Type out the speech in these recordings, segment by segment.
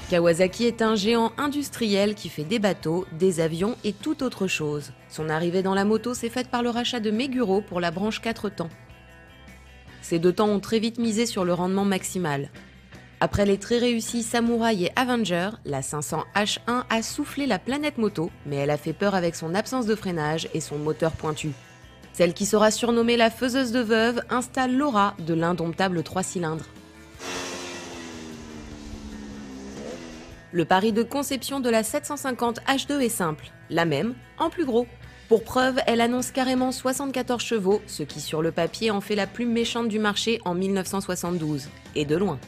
Kawasaki est un géant industriel qui fait des bateaux, des avions et toute autre chose. Son arrivée dans la moto s'est faite par le rachat de Meguro pour la branche 4 temps. Ces deux temps ont très vite misé sur le rendement maximal. Après les très réussis Samurai et Avenger, la 500 H1 a soufflé la planète moto, mais elle a fait peur avec son absence de freinage et son moteur pointu. Celle qui sera surnommée la faiseuse de veuves installe l'aura de l'indomptable 3 cylindres. Le pari de conception de la 750 H2 est simple, la même, en plus gros. Pour preuve, elle annonce carrément 74 chevaux, ce qui sur le papier en fait la plus méchante du marché en 1972, et de loin.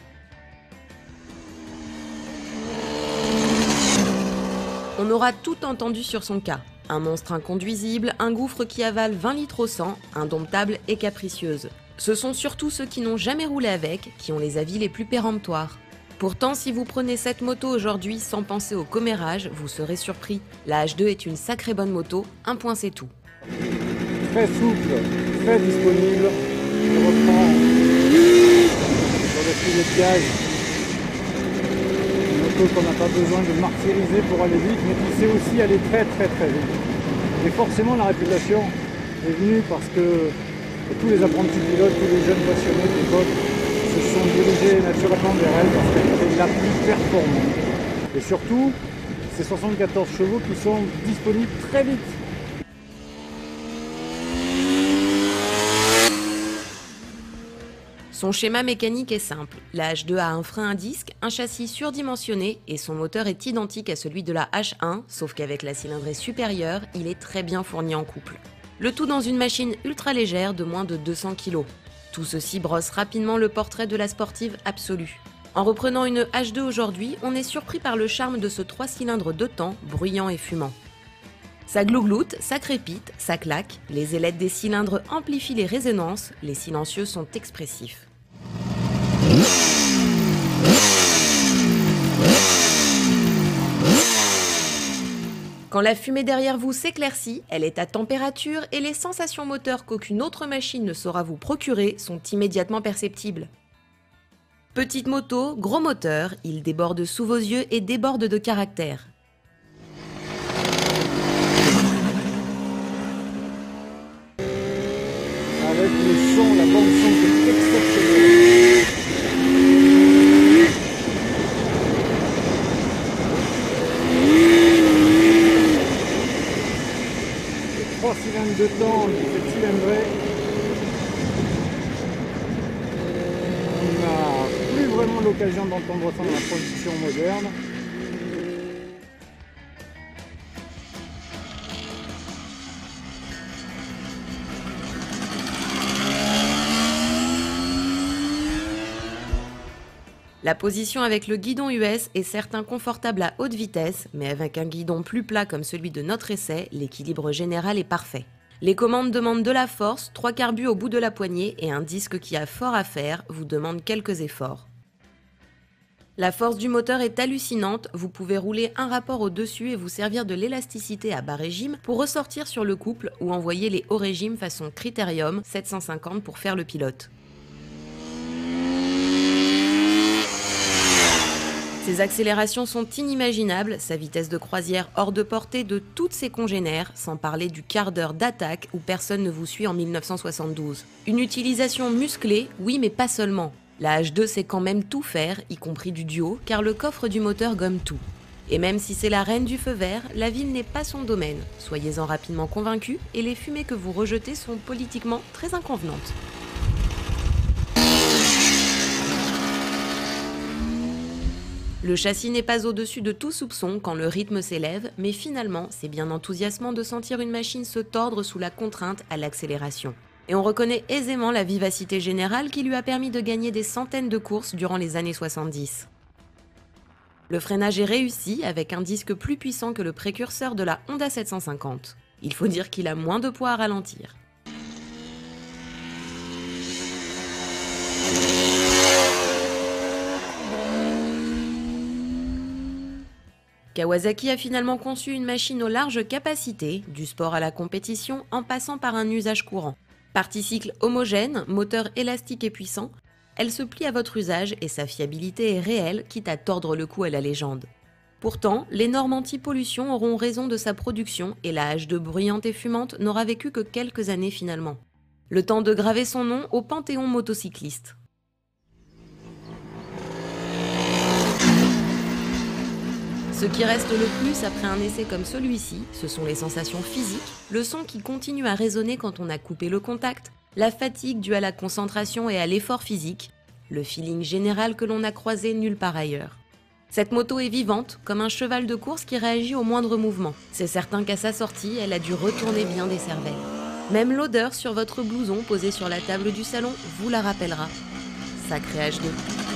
On aura tout entendu sur son cas. Un monstre inconduisible, un gouffre qui avale 20 litres au 100, indomptable et capricieuse. Ce sont surtout ceux qui n'ont jamais roulé avec, qui ont les avis les plus péremptoires. Pourtant, si vous prenez cette moto aujourd'hui sans penser au commérage, vous serez surpris. La H2 est une sacrée bonne moto, un point c'est tout. Très souple, très disponible. Je reprends sur le filet de gaz. Une moto qu'on n'a pas besoin de martyriser pour aller vite, mais qui sait aussi aller très vite. Et forcément la réputation est venue parce que tous les apprentis pilotes, tous les jeunes passionnés de l'époque se sont dirigés naturellement vers elle parce qu'elle était la plus performante. Et surtout, ces 74 chevaux qui sont disponibles très vite. Son schéma mécanique est simple. La H2 a un frein à disque, un châssis surdimensionné et son moteur est identique à celui de la H1, sauf qu'avec la cylindrée supérieure, il est très bien fourni en couple. Le tout dans une machine ultra légère de moins de 200 kg. Tout ceci brosse rapidement le portrait de la sportive absolue. En reprenant une H2 aujourd'hui, on est surpris par le charme de ce 3 cylindres 2 temps, bruyant et fumant. Ça glougloute, ça crépite, ça claque, les ailettes des cylindres amplifient les résonances, les silencieux sont expressifs. Quand la fumée derrière vous s'éclaircit, elle est à température et les sensations moteurs qu'aucune autre machine ne saura vous procurer sont immédiatement perceptibles. Petite moto, gros moteur, il déborde sous vos yeux et déborde de caractère. Avec le son, la bande son qui est exceptionnelle. 3 cylindres de temps, cette cylindrée. On n'a plus vraiment l'occasion d'entendre ça dans la production moderne. La position avec le guidon US est certes inconfortable à haute vitesse, mais avec un guidon plus plat comme celui de notre essai, l'équilibre général est parfait. Les commandes demandent de la force, 3 carbus au bout de la poignée et un disque qui a fort à faire vous demande quelques efforts. La force du moteur est hallucinante, vous pouvez rouler un rapport au-dessus et vous servir de l'élasticité à bas régime pour ressortir sur le couple ou envoyer les hauts régimes façon Critérium 750 pour faire le pilote. Ses accélérations sont inimaginables, sa vitesse de croisière hors de portée de toutes ses congénères, sans parler du quart d'heure d'attaque où personne ne vous suit en 1972. Une utilisation musclée, oui mais pas seulement. La H2 sait quand même tout faire, y compris du duo, car le coffre du moteur gomme tout. Et même si c'est la reine du feu vert, la ville n'est pas son domaine. Soyez-en rapidement convaincus, et les fumées que vous rejetez sont politiquement très inconvenantes. Le châssis n'est pas au-dessus de tout soupçon quand le rythme s'élève, mais finalement, c'est bien enthousiasmant de sentir une machine se tordre sous la contrainte à l'accélération. Et on reconnaît aisément la vivacité générale qui lui a permis de gagner des centaines de courses durant les années 70. Le freinage est réussi avec un disque plus puissant que le précurseur de la Honda 750. Il faut dire qu'il a moins de poids à ralentir. Kawasaki a finalement conçu une machine aux larges capacités, du sport à la compétition, en passant par un usage courant. Partie cycle homogène, moteur élastique et puissant, elle se plie à votre usage et sa fiabilité est réelle, quitte à tordre le cou à la légende. Pourtant, les normes anti-pollution auront raison de sa production et la H2 bruyante et fumante n'aura vécu que quelques années finalement. Le temps de graver son nom au Panthéon motocycliste. Ce qui reste le plus après un essai comme celui-ci, ce sont les sensations physiques, le son qui continue à résonner quand on a coupé le contact, la fatigue due à la concentration et à l'effort physique, le feeling général que l'on n'a croisé nulle part ailleurs. Cette moto est vivante, comme un cheval de course qui réagit au moindre mouvement. C'est certain qu'à sa sortie, elle a dû retourner bien des cervelles. Même l'odeur sur votre blouson posé sur la table du salon vous la rappellera. Sacré H2.